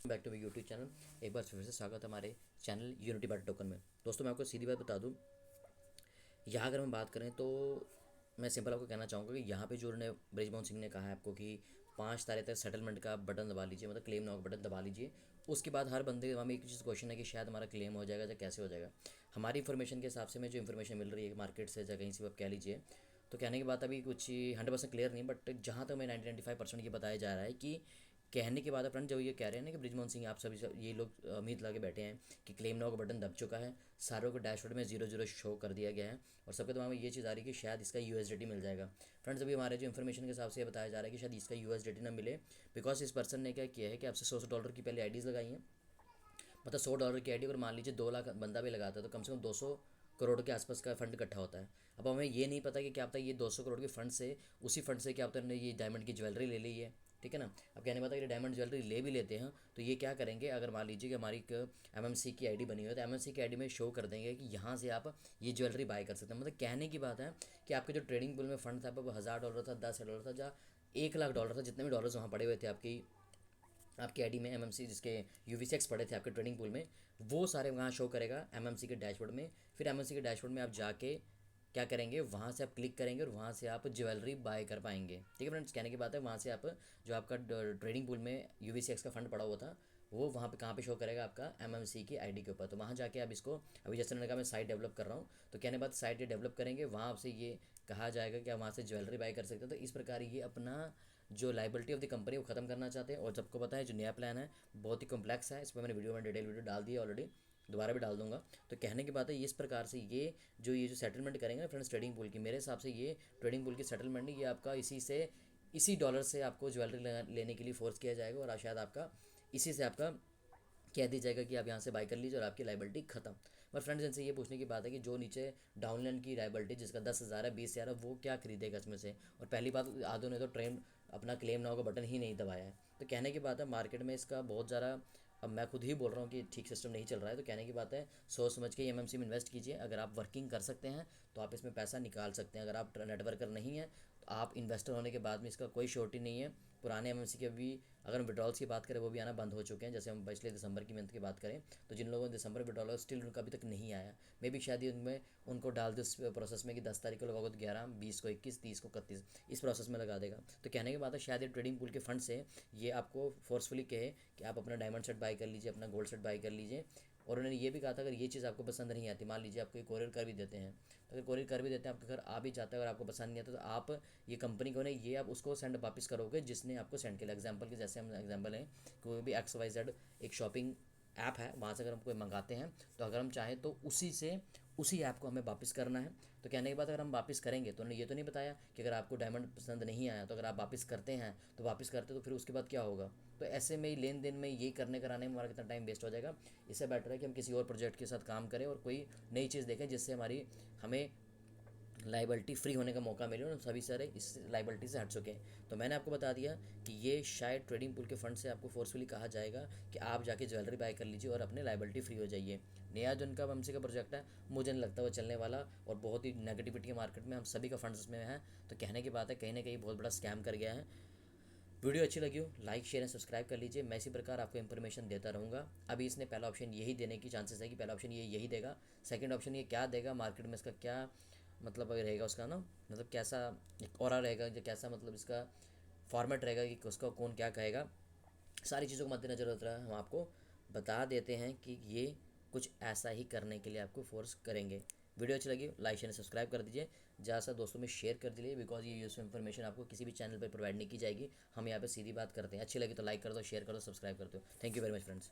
Back to my YouTube channel. एक बार फिर से स्वागत है हमारे चैनल यूनिटी बाटा टोकन में। दोस्तों मैं आपको सीधी बात बता दूं, यहाँ अगर हम बात करें तो मैं सिंपल आपको कहना चाहूँगा कि यहाँ पे जो उन्होंने ब्रिजमोहन सिंह ने कहा है आपको कि 5 तारीख तक सेटलमेंट का बटन दबा लीजिए, मतलब क्लेम नाउ का बटन दबा लीजिए। उसके बाद हर बंदे हमें एक चीज़ क्वेश्चन है कि शायद हमारा क्लेम हो जाएगा या कैसे हो जाएगा। हमारी इन्फॉर्मेशन के हिसाब से में जो इन्फॉर्मेशन मिल रही है मार्केट से या कहीं से आप कह लीजिए, तो कहने की बात अभी कुछ 100% क्लियर नहीं, बट जहाँ तक मैं 90-95% ये बताया जा रहा है कि कहने के बाद फ्रेंड जब ये कह रहे हैं ना कि ब्रिजमोहन सिंह आप सभी ये लोग उम्मीद लगा के बैठे हैं कि क्लेम नाउ का बटन दब चुका है, सारों को डैशबोर्ड में 0-0 शो कर दिया गया है और सबके दिमाग में ये चीज़ आ रही है कि शायद इसका यूएसडीटी मिल जाएगा। फ्रेंड्स अभी हमारे जो इन्फॉर्मेशन के हिसाब से ये बताया जा रहा है कि शायद इसका यूएसडीटी ना मिले, बिकॉज इस पर्सन ने क्या किया है कि आपसे $100 की पहले आईडीज़ लगाई हैं। मतलब $100 की आईडी अगर मान लीजिए 2 लाख बंदा भी लगाता है तो कम से कम 200 करोड़ के आसपास का फंड इकट्ठा होता है। अब हमें ये नहीं पता कि क्या पता ये 200 करोड़ के फंड से, उसी फंड से क्या पता उन्होंने ये डायमंड की ज्वेलरी ले ली है, ठीक है ना। अब कहने पता कि डायमंड ज्वेलरी ले भी लेते हैं तो ये क्या करेंगे, अगर मान लीजिए कि हमारी एक एमएमसी की आईडी बनी हुई है तो एमएमसी की आईडी में शो कर देंगे कि यहाँ से आप ये ज्वेलरी बाय कर सकते हैं। मतलब कहने की बात है कि आपके जो ट्रेडिंग पूल में फंड था वो $1000 था, $10,000 था, या $1 लाख था, जितने भी डॉलर्स वहाँ पड़े हुए थे आपकी आपकी आईडी में एमएमसी जिसके यूवीसीएक्स पड़े थे आपके ट्रेडिंग पूल में, वो सारे वहाँ शो करेगा एमएमसी के डैशबोर्ड में। फिर एमएमसी के डैशबोर्ड में आप जाके क्या करेंगे, वहाँ से आप क्लिक करेंगे और वहाँ से आप ज्वेलरी बाय कर पाएंगे। ठीक है फ्रेंड्स, कहने की बात है वहाँ से आप जो आपका ट्रेडिंग पूल में यूवीसीएक्स का फंड पड़ा हुआ था वो वहाँ पे कहाँ पे शो करेगा, आपका एमएमसी की आईडी के ऊपर। तो वहाँ जाके आप इसको, अभी जैसे मैंने कहा मैं साइट डेवलप कर रहा हूँ, तो कहने बाद साइट ये डेवलप करेंगे, वहाँ आपसे ये कहा जाएगा कि आप वहाँ से ज्वेलरी बाय कर सकते हो। तो इस प्रकार ये अपना जो लाइबिलिटी ऑफ द कंपनी को ख़त्म करना चाहते हैं। और सबको पता है जो नया प्लान है बहुत ही कॉम्प्लेक्स है, इस पर मैंने वीडियो में डिटेल वीडियो डाल दी है ऑलरेडी, दोबारा भी डाल दूंगा। तो कहने की बात है इस प्रकार से ये जो सेटलमेंट करेंगे ना फ्रेंड्स ट्रेडिंग पूल की, मेरे हिसाब से ये ट्रेडिंग पूल की सेटलमेंट नहीं, ये आपका इसी डॉलर से आपको ज्वेलरी लेने के लिए फोर्स किया जाएगा और शायद आपका इसी से आपका कह दी जाएगा कि आप यहाँ से बाय कर लीजिए और आपकी लाइबिलिटी खत्म। पर फ्रेंड्स इनसे ये पूछने की बात है कि जो नीचे डाउनलाइन की लाइबिलिटी जिसका 10,000 है, 20,000 है, वो क्या खरीदेगा इसमें से। और पहली बात, आधों ने तो ट्रेन अपना क्लेम नाउ का बटन ही नहीं दबाया है। तो कहने की बात है मार्केट में इसका बहुत ज़्यादा, अब मैं खुद ही बोल रहा हूँ कि ठीक सिस्टम नहीं चल रहा है। तो कहने की बात है सोच समझ के एमएमसी में इन्वेस्ट कीजिए। अगर आप वर्किंग कर सकते हैं तो आप इसमें पैसा निकाल सकते हैं। अगर आप नेटवर्कर नहीं है तो आप इन्वेस्टर होने के बाद में इसका कोई श्योरिटी नहीं है। पुराने एमएमसी के भी अगर हम विड्रॉल्स की बात करें वो भी आना बंद हो चुके हैं। जैसे हम पिछले दिसंबर की मंथ की बात करें तो जिन लोगों ने दिसंबर विड्रॉल स्टिल उनका अभी तक नहीं आया, मे बी शायद उनमें उनको डाल दो इस प्रोसेस में कि 10 तारीख को लगाओ तो 11, 20 को 21, 30 को 31, इस प्रोसेस में लगा देगा। तो कहने की बात है शायद ये ट्रेडिंग पूल के फंड से ये आपको फोर्सफुली कहे कि आप अपना डायमंड सेट बाय कर लीजिए, अपना गोल्ड सेट बाय कर लीजिए। और उन्होंने ये भी कहा था अगर ये चीज़ आपको पसंद नहीं आती, मान लीजिए आपको कोरियर कर भी देते हैं, तो अगर कोरियर कर भी देते हैं आपके घर आ भी जाता है, अगर आपको पसंद नहीं आता तो आप ये कंपनी को नहीं, ये आप उसको सेंड वापस करोगे जिसने आपको सेंड किया। एग्जाम्पल के जैसे हम एग्जाम्पल हैं, कोई भी XYZ एक शॉपिंग ऐप है, वहाँ से अगर हम कोई मंगाते हैं तो अगर हम चाहें तो उसी ऐप को हमें वापस करना है। तो कहने के बाद अगर हम वापस करेंगे तो उन्होंने ये तो नहीं बताया कि अगर आपको डायमंड पसंद नहीं आया तो अगर आप वापस करते हैं तो वापस करते तो फिर उसके बाद क्या होगा। तो ऐसे में लेन देन में ये करने कराने में हमारा कितना टाइम वेस्ट हो जाएगा। इससे बेटर है कि हम किसी और प्रोजेक्ट के साथ काम करें और कोई नई चीज़ देखें जिससे हमें लाइबिलिटी फ्री होने का मौका मिले और सभी सारे इस लाइबिलिटी से हट चुके हैं। तो मैंने आपको बता दिया कि ये शायद ट्रेडिंग पूल के फंड से आपको फोर्सफुली कहा जाएगा कि आप जाके ज्वेलरी बाय कर लीजिए और अपने लाइबिलिटी फ्री हो जाइए। नया जो इनका वमसी का प्रोजेक्ट है मुझे नहीं लगता वो चलने वाला, और बहुत ही नेगेटिविटी है मार्केट में, हम सभी का फंड्स इसमें है। तो कहने की बात है कहीं ना कहीं बहुत बड़ा स्कैम कर गया है। वीडियो अच्छी लगी हो लाइक शेयर एंड सब्सक्राइब कर लीजिए। मैं इसी प्रकार आपको इन्फॉर्मेशन देता रहूँगा। अभी इसने पहला ऑप्शन यही देने की चांसेस है कि पहला ऑप्शन ये यही देगा। सेकंड ऑप्शन ये क्या देगा मार्केट में, इसका क्या मतलब रहेगा उसका ना, मतलब कैसा एक और रहेगा, जो कैसा मतलब इसका फॉर्मेट रहेगा कि उसका कौन क्या कहेगा, सारी चीज़ों को मद्देनजर रखते हुए हम आपको बता देते हैं कि ये कुछ ऐसा ही करने के लिए आपको फोर्स करेंगे। वीडियो अच्छी लगी लाइक शेयर सब्सक्राइब कर दीजिए, ज़्यादा से दोस्तों में शेयर कर दीजिए, बिकॉज ये यूजफुल इन्फॉर्मेशन आपको किसी भी चैनल पर प्रोवाइड नहीं की जाएगी। हम यहाँ पे सीधी बात करते हैं, अच्छी लगी तो लाइक कर दो, शेयर कर दो, सब्सक्राइब कर दो। Thank you very much friends.